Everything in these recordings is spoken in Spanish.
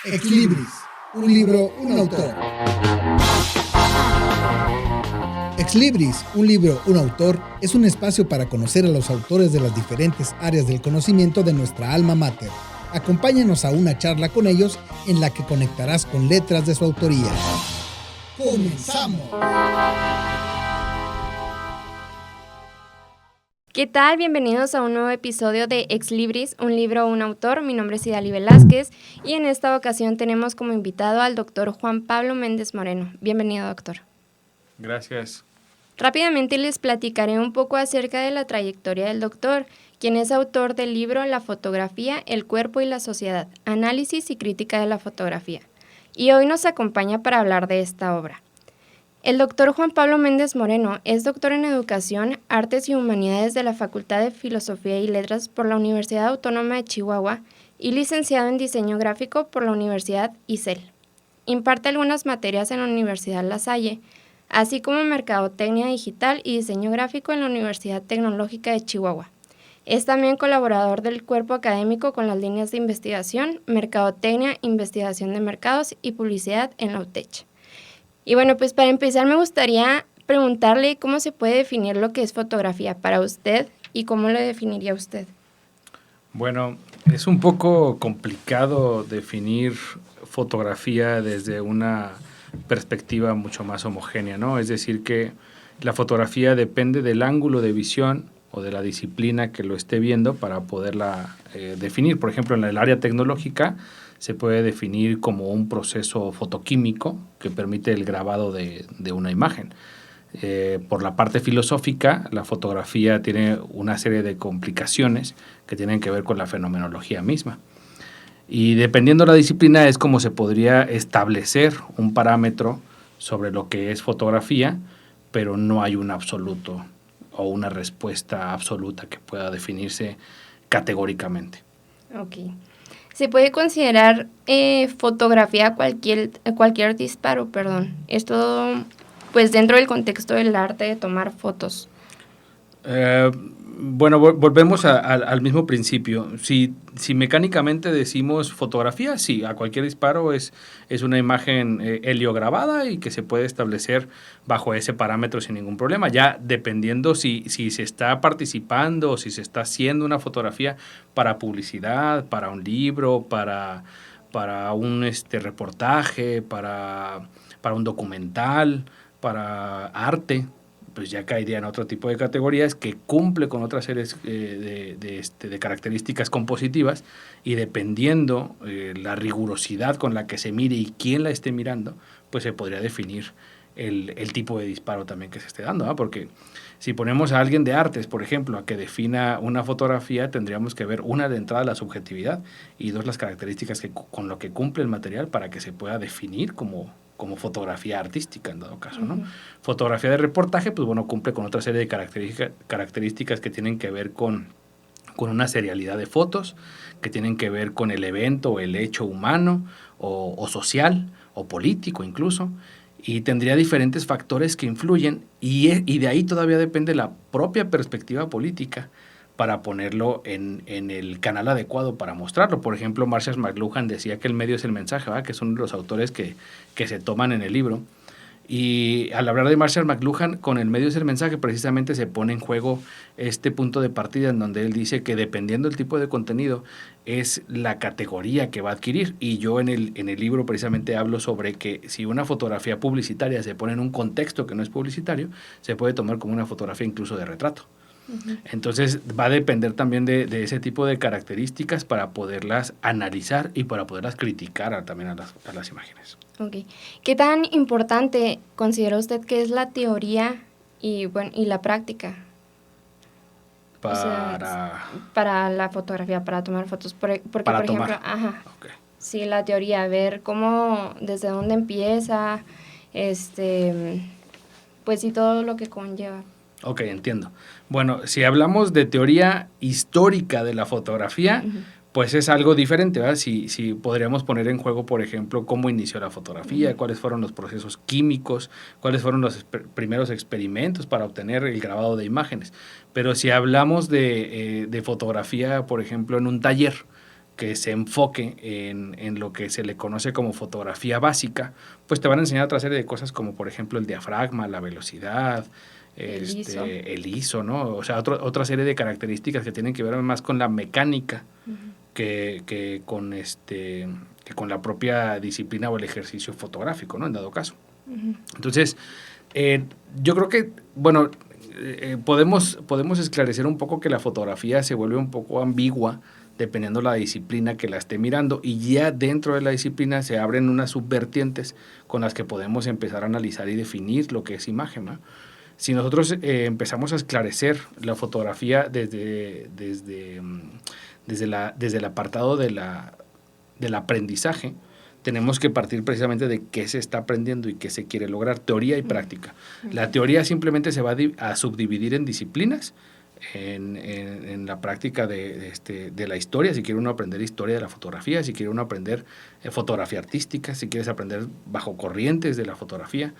Ex Libris, un libro, un autor. Ex Libris, un libro, un autor, es un espacio para conocer a los autores de las diferentes áreas del conocimiento de nuestra alma mater. Acompáñanos a una charla con ellos en la que conectarás con letras de su autoría. ¡Comenzamos! ¿Qué tal? Bienvenidos a un nuevo episodio de Ex Libris, un libro, un autor. Mi nombre es Idali Velázquez y en esta ocasión tenemos como invitado al doctor Juan Pablo Méndez Moreno. Bienvenido, doctor. Gracias. Rápidamente les platicaré un poco acerca de la trayectoria del doctor, quien es autor del libro La fotografía, el cuerpo y la sociedad, análisis y crítica de la fotografía. Y hoy nos acompaña para hablar de esta obra. El doctor Juan Pablo Méndez Moreno es doctor en Educación, Artes y Humanidades de la Facultad de Filosofía y Letras por la Universidad Autónoma de Chihuahua y licenciado en Diseño Gráfico por la Universidad ISEL. Imparte algunas materias en la Universidad La Salle, así como Mercadotecnia Digital y Diseño Gráfico en la Universidad Tecnológica de Chihuahua. Es también colaborador del cuerpo académico con las líneas de investigación, Mercadotecnia, Investigación de Mercados y Publicidad en la UTECH. Y bueno, pues para empezar me gustaría preguntarle cómo se puede definir lo que es fotografía para usted y cómo lo definiría usted. Bueno, es un poco complicado definir fotografía desde una perspectiva mucho más homogénea, ¿no? Es decir, que la fotografía depende del ángulo de visión o de la disciplina que lo esté viendo para poderla definir. Por ejemplo, en el área tecnológica se puede definir como un proceso fotoquímico que permite el grabado de una imagen. Por la parte filosófica, la fotografía tiene una serie de complicaciones que tienen que ver con la fenomenología misma. Y dependiendo de la disciplina es como se podría establecer un parámetro sobre lo que es fotografía, pero no hay un absoluto o una respuesta absoluta que pueda definirse categóricamente. Ok. ¿Se puede considerar fotografía cualquier disparo, perdón? Esto, pues dentro del contexto del arte de tomar fotos. Bueno, volvemos al mismo principio. Si mecánicamente decimos fotografía, sí, a cualquier disparo es una imagen heliograbada y que se puede establecer bajo ese parámetro sin ningún problema. Ya dependiendo si se está participando o si se está haciendo una fotografía para publicidad, para un libro, para un reportaje, para un documental, para arte, pues ya caería en otro tipo de categorías que cumple con otras series de características compositivas y dependiendo la rigurosidad con la que se mire y quién la esté mirando, pues se podría definir el tipo de disparo también que se esté dando, ¿no? Porque si ponemos a alguien de artes, por ejemplo, a que defina una fotografía, tendríamos que ver, una, de entrada, la subjetividad y dos, las características con lo que cumple el material para que se pueda definir como fotografía artística, en dado caso, ¿no? Fotografía de reportaje, pues bueno, cumple con otra serie de características que tienen que ver con una serialidad de fotos, que tienen que ver con el evento o el hecho humano o social o político incluso, y tendría diferentes factores que influyen y de ahí todavía depende la propia perspectiva política para ponerlo en el canal adecuado para mostrarlo. Por ejemplo, Marshall McLuhan decía que el medio es el mensaje, ¿verdad? Que es uno de los autores que se toman en el libro. Y al hablar de Marshall McLuhan, con el medio es el mensaje, precisamente se pone en juego este punto de partida en donde él dice que dependiendo del tipo de contenido es la categoría que va a adquirir. Y yo en el libro precisamente hablo sobre que si una fotografía publicitaria se pone en un contexto que no es publicitario, se puede tomar como una fotografía incluso de retrato. Entonces va a depender también de ese tipo de características para poderlas analizar y para poderlas criticar también a las imágenes. Okay. ¿Qué tan importante considera usted que es la teoría y la práctica? Para la fotografía, para tomar fotos. Porque, por ejemplo, Okay. Sí, la teoría, ver cómo, desde dónde empieza, pues y todo lo que conlleva. Ok, entiendo. Bueno, si hablamos de teoría histórica de la fotografía, pues es algo diferente, ¿verdad? Si podríamos poner en juego, por ejemplo, cómo inició la fotografía, cuáles fueron los procesos químicos, cuáles fueron los primeros experimentos para obtener el grabado de imágenes. Pero si hablamos de fotografía, por ejemplo, en un taller, que se enfoque en lo que se le conoce como fotografía básica, pues te van a enseñar otra serie de cosas como por ejemplo el diafragma, la velocidad, el ISO, ¿no? O sea, otra serie de características que tienen que ver más con la mecánica que con la propia disciplina o el ejercicio fotográfico, ¿no? En dado caso. Entonces, yo creo que, bueno, podemos esclarecer un poco que la fotografía se vuelve un poco ambigua dependiendo la disciplina que la esté mirando, y ya dentro de la disciplina se abren unas subvertientes con las que podemos empezar a analizar y definir lo que es imagen, ¿no? Si nosotros empezamos a esclarecer la fotografía desde el apartado del aprendizaje, tenemos que partir precisamente de qué se está aprendiendo y qué se quiere lograr, teoría y práctica. La teoría simplemente se va a subdividir en disciplinas, en la práctica de la historia, si quiere uno aprender historia de la fotografía, si quiere uno aprender fotografía artística, si quieres aprender bajo corrientes de la fotografía,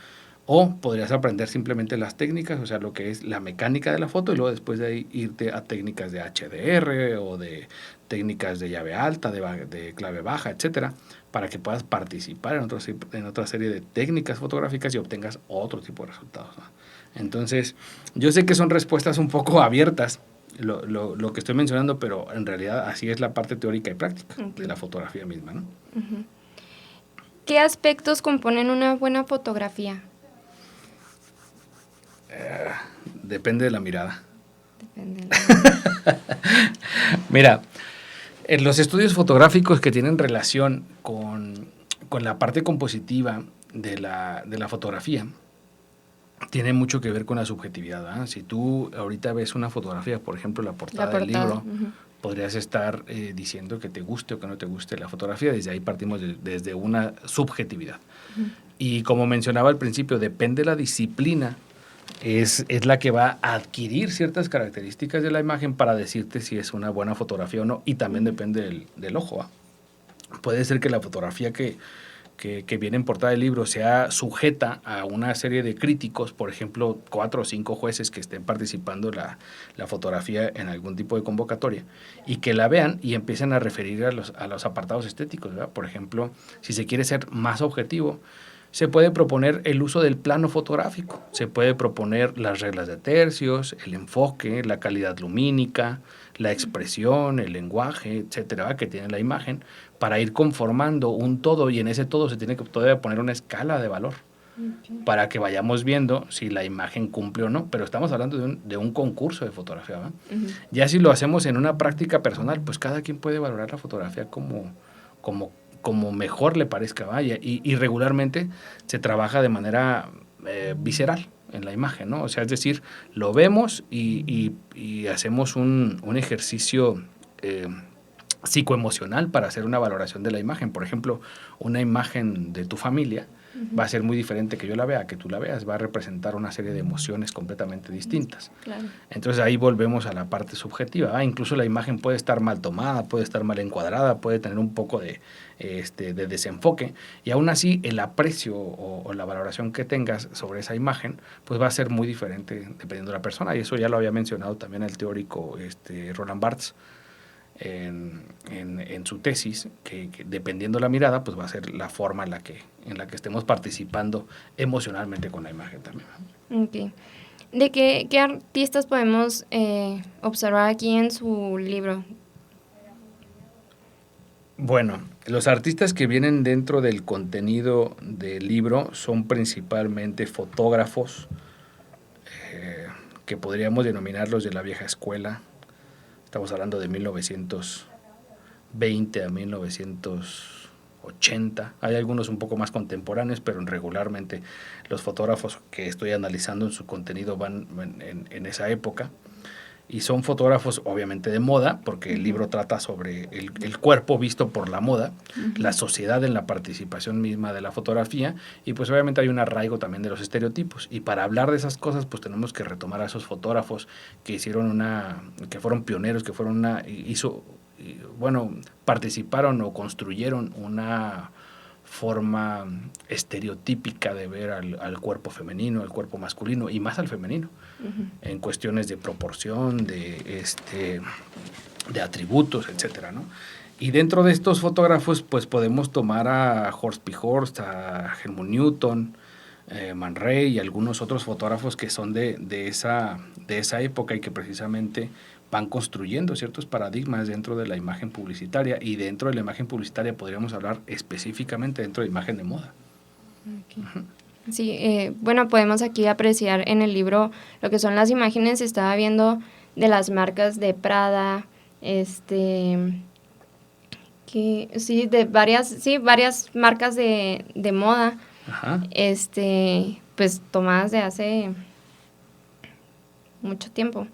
o podrías aprender simplemente las técnicas, o sea, lo que es la mecánica de la foto, y luego después de ahí irte a técnicas de HDR o de técnicas de llave alta, de clave baja, etcétera, para que puedas participar en otra serie de técnicas fotográficas y obtengas otro tipo de resultados, ¿no? Entonces, yo sé que son respuestas un poco abiertas, lo que estoy mencionando, pero en realidad así es la parte teórica y práctica de la fotografía misma, ¿no? ¿Qué aspectos componen una buena fotografía? Depende de la mirada. Depende de la Mira, en los estudios fotográficos que tienen relación con la parte compositiva de la fotografía, tiene mucho que ver con la subjetividad, ¿verdad? Si tú ahorita ves una fotografía, por ejemplo, la portada del libro, podrías estar diciendo que te guste o que no te guste la fotografía. Desde ahí partimos desde una subjetividad. Y como mencionaba al principio, depende de la disciplina, es la que va a adquirir ciertas características de la imagen para decirte si es una buena fotografía o no, y también depende del ojo, ¿va? Puede ser que la fotografía que viene en portada del libro sea sujeta a una serie de críticos, por ejemplo, 4 o 5 jueces que estén participando la fotografía en algún tipo de convocatoria, y que la vean y empiecen a referir a los apartados estéticos, ¿verdad? Por ejemplo, si se quiere ser más objetivo, se puede proponer el uso del plano fotográfico, se puede proponer las reglas de tercios, el enfoque, la calidad lumínica, la expresión, el lenguaje, etcétera, que tiene la imagen, para ir conformando un todo, y en ese todo se tiene que todavía poner una escala de valor para que vayamos viendo si la imagen cumple o no. Pero estamos hablando de un concurso de fotografía, ¿verdad? Ya si lo hacemos en una práctica personal, pues cada quien puede valorar la fotografía como mejor le parezca, vaya, y regularmente se trabaja de manera visceral en la imagen, ¿no? O sea, es decir, lo vemos y hacemos un ejercicio psicoemocional para hacer una valoración de la imagen. Por ejemplo, una imagen de tu familia va a ser muy diferente que yo la vea, que tú la veas, va a representar una serie de emociones completamente distintas. Claro. Entonces ahí volvemos a la parte subjetiva. Incluso la imagen puede estar mal tomada, puede estar mal encuadrada, puede tener un poco de desenfoque, y aún así el aprecio o la valoración que tengas sobre esa imagen pues va a ser muy diferente dependiendo de la persona, y eso ya lo había mencionado también el teórico Roland Barthes en su tesis, que dependiendo de la mirada pues va a ser la forma en la que estemos participando emocionalmente con la imagen también. Okay. ¿De qué artistas podemos observar aquí en su libro? Bueno, los artistas que vienen dentro del contenido del libro son principalmente fotógrafos, que podríamos denominarlos de la vieja escuela. Estamos hablando de 1920 a 1980. Hay algunos un poco más contemporáneos, pero regularmente los fotógrafos que estoy analizando en su contenido van en esa época. Y son fotógrafos obviamente de moda, porque el libro trata sobre el cuerpo visto por la moda, la sociedad en la participación misma de la fotografía, y pues obviamente hay un arraigo también de los estereotipos. Y para hablar de esas cosas pues tenemos que retomar a esos fotógrafos que que fueron pioneros, que fueron participaron o construyeron una forma estereotípica de ver al cuerpo femenino, al cuerpo masculino y más al femenino, en cuestiones de proporción, de atributos, etcétera, ¿no? Y dentro de estos fotógrafos, pues podemos tomar a Horst P. Horst, a Helmut Newton, Man Ray y algunos otros fotógrafos que son de esa época y que precisamente van construyendo ciertos paradigmas dentro de la imagen publicitaria, y dentro de la imagen publicitaria podríamos hablar específicamente dentro de imagen de moda. Okay. Sí, bueno, podemos aquí apreciar en el libro lo que son las imágenes. Estaba viendo de las marcas de Prada, de varias marcas de moda, Ajá. pues tomadas de hace mucho tiempo.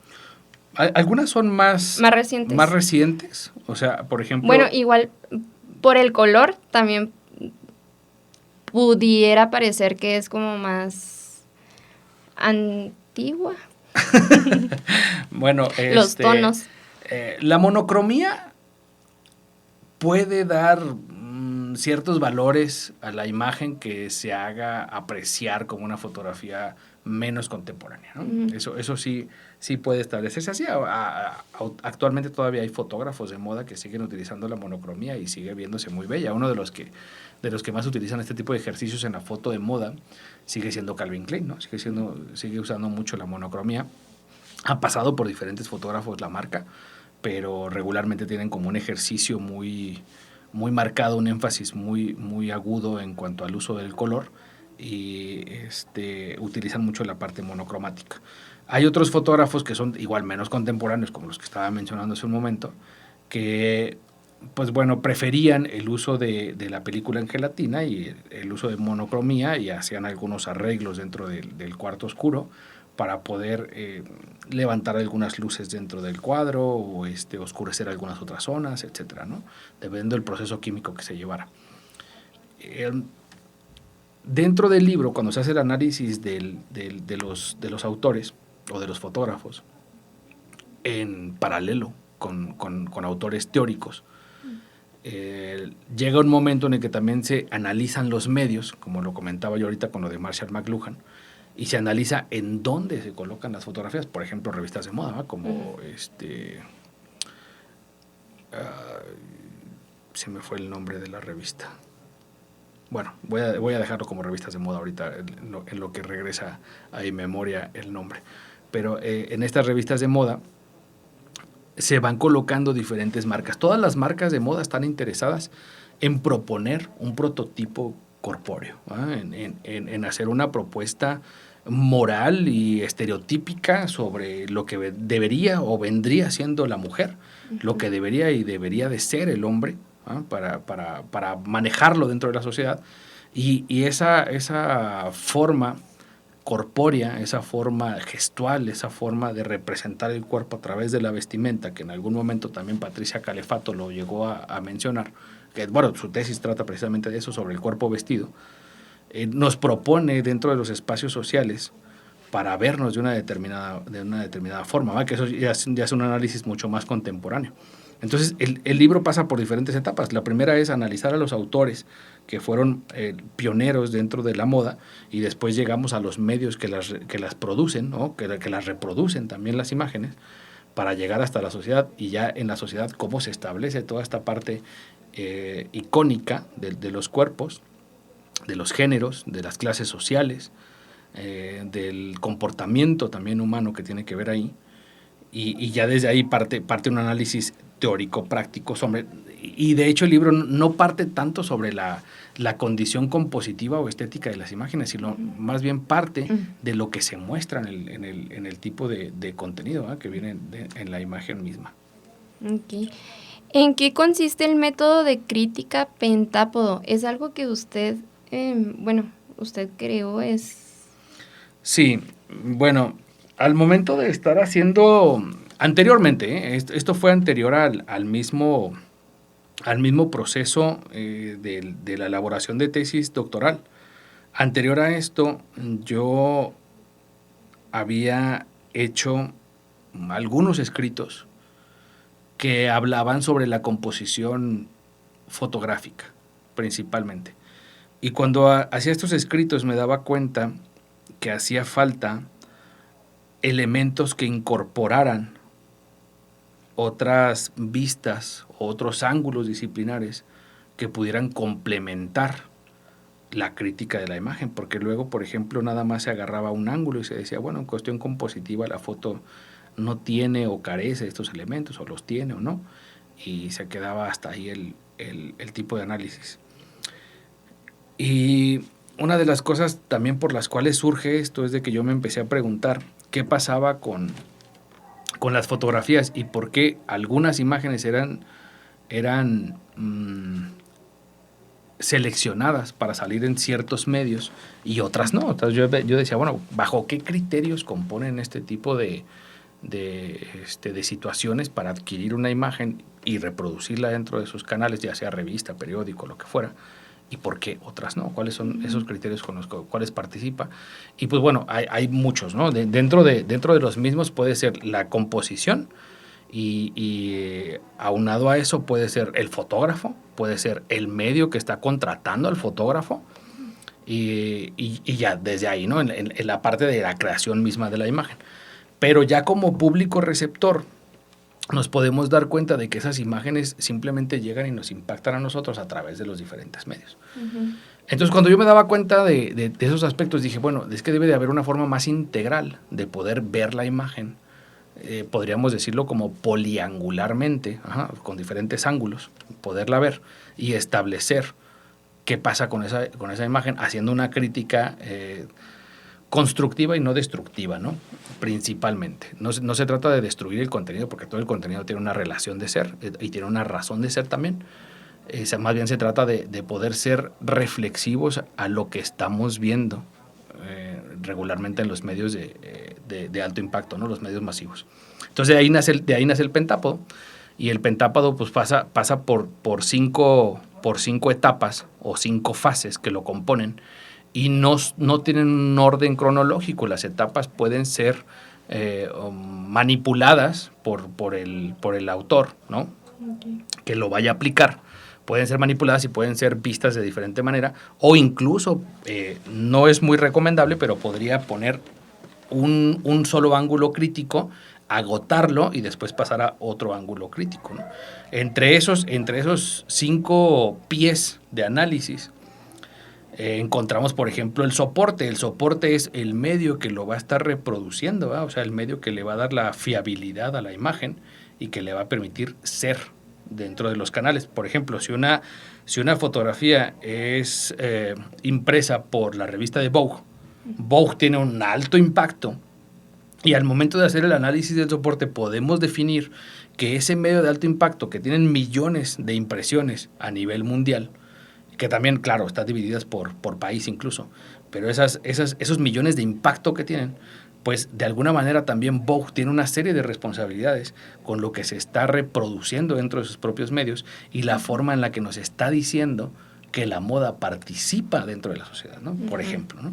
Algunas son más recientes, o sea, por ejemplo... Bueno, igual por el color también pudiera parecer que es como más antigua. Bueno, los tonos. La monocromía puede dar ciertos valores a la imagen que se haga apreciar como una fotografía menos contemporánea, ¿no? Uh-huh. Eso sí puede establecerse así. Actualmente todavía hay fotógrafos de moda que siguen utilizando la monocromía y sigue viéndose muy bella. Uno de los que más utilizan este tipo de ejercicios en la foto de moda sigue siendo Calvin Klein, ¿no? Sigue usando mucho la monocromía. Ha pasado por diferentes fotógrafos la marca, pero regularmente tienen como un ejercicio muy marcado, un énfasis muy agudo en cuanto al uso del color, y utilizan mucho la parte monocromática. Hay otros fotógrafos que son igual menos contemporáneos, como los que estaba mencionando hace un momento, que pues bueno, preferían el uso de la película en gelatina y el uso de monocromía, y hacían algunos arreglos dentro del cuarto oscuro para poder levantar algunas luces dentro del cuadro o oscurecer algunas otras zonas, etcétera, ¿no? Dependiendo del proceso químico que se llevara. Dentro del libro, cuando se hace el análisis de los autores o de los fotógrafos, en paralelo con autores teóricos, llega un momento en el que también se analizan los medios, como lo comentaba yo ahorita con lo de Marshall McLuhan, y se analiza en dónde se colocan las fotografías, por ejemplo, revistas de moda, ¿no? Como se me fue el nombre de la revista. Bueno, voy a dejarlo como revistas de moda ahorita, en lo que regresa a mi memoria el nombre. Pero en estas revistas de moda se van colocando diferentes marcas. Todas las marcas de moda están interesadas en proponer un prototipo corpóreo, ¿eh? en hacer una propuesta moral y estereotípica sobre lo que debería o vendría siendo la mujer, uh-huh, lo que debería de ser el hombre, ¿eh? para manejarlo dentro de la sociedad, y esa forma corpórea, esa forma gestual, esa forma de representar el cuerpo a través de la vestimenta, que en algún momento también Patricia Calefato lo llegó a mencionar, que bueno, su tesis trata precisamente de eso, sobre el cuerpo vestido, nos propone dentro de los espacios sociales para vernos de una determinada forma, ¿va? Que eso ya es un análisis mucho más contemporáneo. Entonces, el libro pasa por diferentes etapas. La primera es analizar a los autores que fueron pioneros dentro de la moda, y después llegamos a los medios que las producen, ¿no? que las reproducen también las imágenes, para llegar hasta la sociedad, y ya en la sociedad cómo se establece toda esta parte icónica de los cuerpos, de los géneros, de las clases sociales, del comportamiento también humano que tiene que ver ahí, y ya desde ahí parte un análisis teórico, práctico, y de hecho el libro no parte tanto sobre la condición compositiva o estética de las imágenes, sino más bien parte de lo que se muestra en el tipo de contenido, ¿eh? Que viene en la imagen misma. Okay. ¿En qué consiste el método de crítica pentápodo? ¿Es algo que usted, usted creó? Sí, bueno, al momento de estar haciendo... Anteriormente, esto fue anterior al mismo proceso de la elaboración de tesis doctoral. Anterior a esto, yo había hecho algunos escritos que hablaban sobre la composición fotográfica, principalmente. Y cuando hacía estos escritos me daba cuenta que hacía falta elementos que incorporaran otras vistas o otros ángulos disciplinares que pudieran complementar la crítica de la imagen, porque luego, por ejemplo, nada más se agarraba un ángulo y se decía, bueno, en cuestión compositiva la foto no tiene o carece de estos elementos, o los tiene o no, y se quedaba hasta ahí el tipo de análisis. Y una de las cosas también por las cuales surge esto es de que yo me empecé a preguntar qué pasaba con las fotografías y por qué algunas imágenes eran seleccionadas para salir en ciertos medios y otras no. Entonces yo decía, bueno, ¿bajo qué criterios componen este tipo de situaciones para adquirir una imagen y reproducirla dentro de sus canales, ya sea revista, periódico, lo que fuera? ¿Y por qué otras no? ¿Cuáles son esos criterios con los cuales participa? Y pues bueno, hay muchos, ¿no? Dentro de los mismos puede ser la composición y aunado a eso puede ser el fotógrafo, puede ser el medio que está contratando al fotógrafo y ya desde ahí, ¿no? En la parte de la creación misma de la imagen. Pero ya como público receptor nos podemos dar cuenta de que esas imágenes simplemente llegan y nos impactan a nosotros a través de los diferentes medios. Uh-huh. Entonces, cuando yo me daba cuenta de esos aspectos, dije, bueno, es que debe de haber una forma más integral de poder ver la imagen, podríamos decirlo como poliangularmente, con diferentes ángulos, poderla ver y establecer qué pasa con esa imagen, haciendo una crítica constructiva y no destructiva, ¿no? Principalmente. No se trata de destruir el contenido, porque todo el contenido tiene una relación de ser y tiene una razón de ser también. Más bien se trata de poder ser reflexivos a lo que estamos viendo regularmente en los medios de alto impacto, ¿no? Los medios masivos. Entonces de ahí nace el pentápodo, y el pentápodo pues pasa por cinco etapas o 5 fases que lo componen, y no tienen un orden cronológico. Las etapas pueden ser manipuladas por el autor, ¿no? Okay. Que lo vaya a aplicar. Pueden ser manipuladas y pueden ser vistas de diferente manera, o incluso, no es muy recomendable, pero podría poner un solo ángulo crítico, agotarlo y después pasar a otro ángulo crítico, ¿no? Entre esos 5 pies de análisis, encontramos, por ejemplo, el soporte. El soporte es el medio que lo va a estar reproduciendo, ¿verdad? O sea, el medio que le va a dar la fiabilidad a la imagen y que le va a permitir ser dentro de los canales. Por ejemplo, si una fotografía es impresa por la revista de Vogue, Vogue tiene un alto impacto, y al momento de hacer el análisis del soporte podemos definir que ese medio de alto impacto, que tienen millones de impresiones a nivel mundial, que también, claro, están divididas por país incluso, pero esos millones de impacto que tienen, pues de alguna manera también Vogue tiene una serie de responsabilidades con lo que se está reproduciendo dentro de sus propios medios y la forma en la que nos está diciendo que la moda participa dentro de la sociedad, ¿no? Uh-huh. Por ejemplo, ¿no?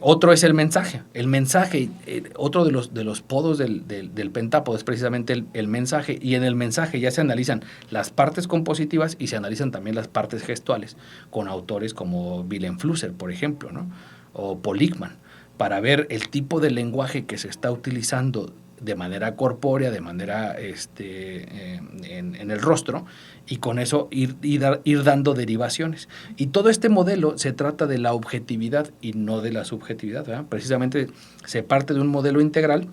Otro es el mensaje. El mensaje, otro de los podos del pentápodo es precisamente el mensaje, y en el mensaje ya se analizan las partes compositivas y se analizan también las partes gestuales, con autores como Willem Flusser, por ejemplo, ¿no? O Paul Ekman, para ver el tipo de lenguaje que se está utilizando de manera corpórea, de manera en el rostro, y con eso ir dando derivaciones. Y todo este modelo se trata de la objetividad y no de la subjetividad, ¿verdad? Precisamente se parte de un modelo integral,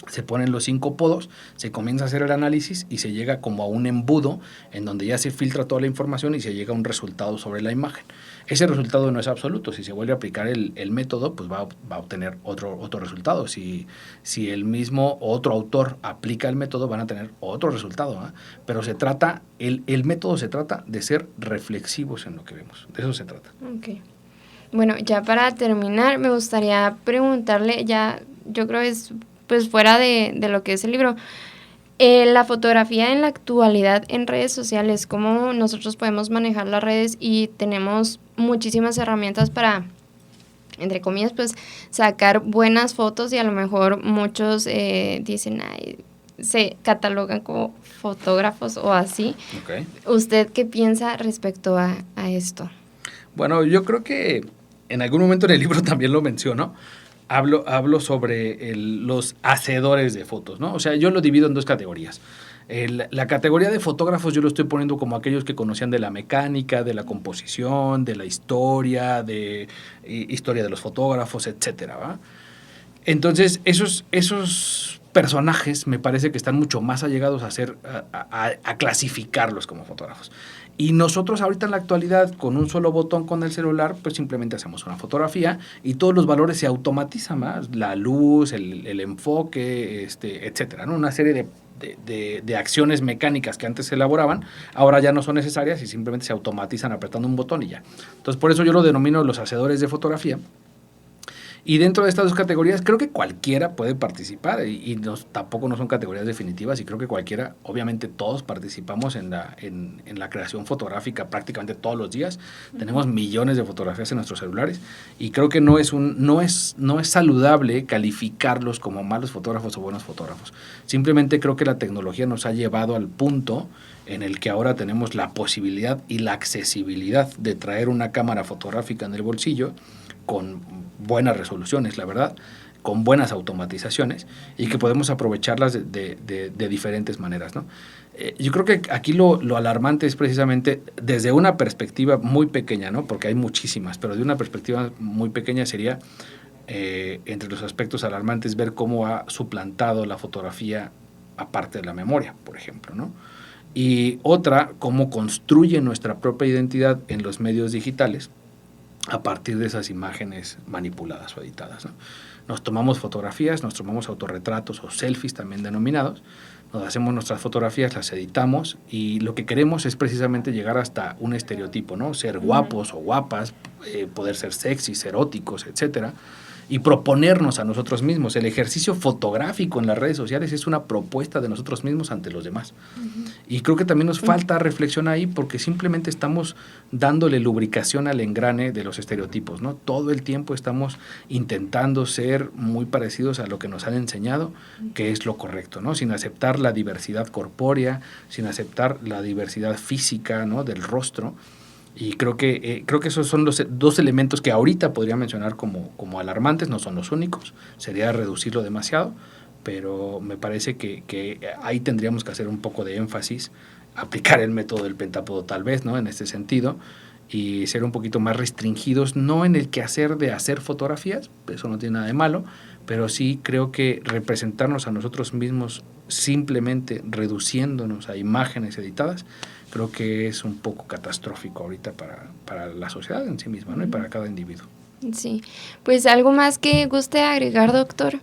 se ponen los 5 podos, se comienza a hacer el análisis y se llega como a un embudo en donde ya se filtra toda la información y se llega a un resultado sobre la imagen. Ese resultado no es absoluto. Si se vuelve a aplicar el método, pues va a obtener otro resultado. Si el mismo otro autor aplica el método, van a tener otro resultado, ¿eh? Pero el método se trata de ser reflexivos en lo que vemos. De eso se trata. Okay. Bueno, ya para terminar, me gustaría preguntarle, ya yo creo es pues fuera de lo que es el libro, la fotografía en la actualidad en redes sociales, cómo nosotros podemos manejar las redes, y tenemos muchísimas herramientas para, entre comillas, pues sacar buenas fotos, y a lo mejor muchos dicen, se catalogan como fotógrafos o así. Okay. ¿Usted qué piensa respecto a esto? Bueno, yo creo que en algún momento en el libro también lo menciono, hablo sobre los hacedores de fotos, ¿no? O sea, yo lo divido en dos categorías. La categoría de fotógrafos yo lo estoy poniendo como aquellos que conocían de la mecánica, de la composición, de la historia, de historia de los fotógrafos, etcétera, ¿va? Entonces, esos personajes me parece que están mucho más allegados a clasificarlos como fotógrafos. Y nosotros ahorita en la actualidad, con un solo botón con el celular, pues simplemente hacemos una fotografía y todos los valores se automatizan, más la luz, el enfoque, etcétera, ¿no? Una serie de acciones mecánicas que antes se elaboraban, ahora ya no son necesarias y simplemente se automatizan apretando un botón y ya. Entonces, por eso yo lo denomino los hacedores de fotografía. Y dentro de estas dos categorías creo que cualquiera puede participar tampoco no son categorías definitivas y creo que cualquiera, obviamente todos participamos en la creación fotográfica prácticamente todos los días. Tenemos millones de fotografías en nuestros celulares y creo que no es saludable calificarlos como malos fotógrafos o buenos fotógrafos. Simplemente creo que la tecnología nos ha llevado al punto en el que ahora tenemos la posibilidad y la accesibilidad de traer una cámara fotográfica en el bolsillo con buenas resoluciones, la verdad, con buenas automatizaciones y que podemos aprovecharlas de diferentes maneras, ¿no? Yo creo que aquí lo alarmante es precisamente desde una perspectiva muy pequeña, ¿no? Porque hay muchísimas, pero de una perspectiva muy pequeña sería, entre los aspectos alarmantes, ver cómo ha suplantado la fotografía aparte de la memoria, por ejemplo, ¿no? Y otra, cómo construye nuestra propia identidad en los medios digitales a partir de esas imágenes manipuladas o editadas, ¿no? Nos tomamos fotografías, nos tomamos autorretratos o selfies también denominados, nos hacemos nuestras fotografías, las editamos y lo que queremos es precisamente llegar hasta un estereotipo, ¿no? Ser guapos o guapas, poder ser sexys, eróticos, etcétera, y proponernos a nosotros mismos. El ejercicio fotográfico en las redes sociales es una propuesta de nosotros mismos ante los demás. Y creo que también nos falta reflexión ahí porque simplemente estamos dándole lubricación al engrane de los estereotipos, ¿no? Todo el tiempo estamos intentando ser muy parecidos a lo que nos han enseñado que es lo correcto, ¿no? Sin aceptar la diversidad corpórea, sin aceptar la diversidad física, ¿no? Del rostro. Y creo que esos son los dos elementos que ahorita podría mencionar como alarmantes, no son los únicos, sería reducirlo demasiado, pero me parece que ahí tendríamos que hacer un poco de énfasis, aplicar el método del pentápodo tal vez, ¿no? En este sentido, y ser un poquito más restringidos, no en el quehacer de hacer fotografías, eso no tiene nada de malo, pero sí creo que representarnos a nosotros mismos simplemente reduciéndonos a imágenes editadas, creo que es un poco catastrófico ahorita para la sociedad en sí misma, ¿no? Y para cada individuo. Sí, pues algo más que guste agregar, doctor.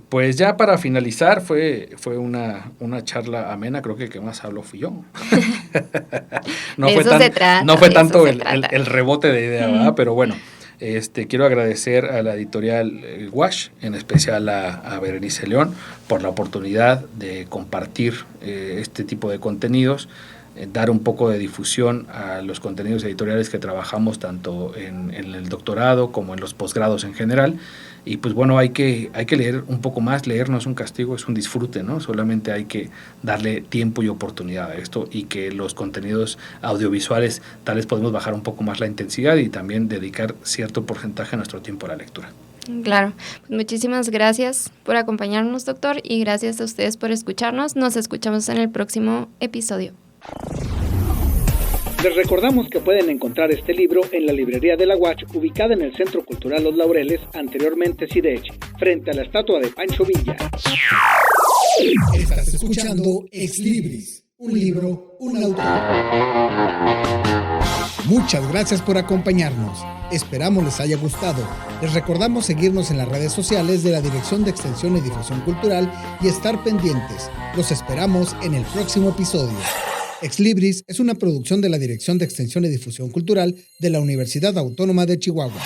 Pues ya para finalizar, fue una charla amena, creo que el que más habló fui yo. No fue tanto el rebote de idea, ¿verdad? Pero bueno, quiero agradecer a la editorial Wash, en especial a Berenice León, por la oportunidad de compartir este tipo de contenidos, dar un poco de difusión a los contenidos editoriales que trabajamos tanto en el doctorado como en los posgrados en general. Y pues bueno, hay que leer un poco más. Leer no es un castigo, es un disfrute, ¿no? Solamente hay que darle tiempo y oportunidad a esto, y que los contenidos audiovisuales tal vez podemos bajar un poco más la intensidad y también dedicar cierto porcentaje de nuestro tiempo a la lectura. Claro, muchísimas gracias por acompañarnos, doctor, y gracias a ustedes por escucharnos. Nos escuchamos en el próximo episodio. Les recordamos que pueden encontrar este libro en la librería de la Watch, ubicada en el Centro Cultural Los Laureles, anteriormente CIDECH, frente a la estatua de Pancho Villa. Estás escuchando Ex Libris, un libro, un autor. Muchas gracias por acompañarnos. Esperamos les haya gustado. Les recordamos seguirnos en las redes sociales de la Dirección de Extensión y Difusión Cultural y estar pendientes. Los esperamos en el próximo episodio. Ex Libris es una producción de la Dirección de Extensión y Difusión Cultural de la Universidad Autónoma de Chihuahua.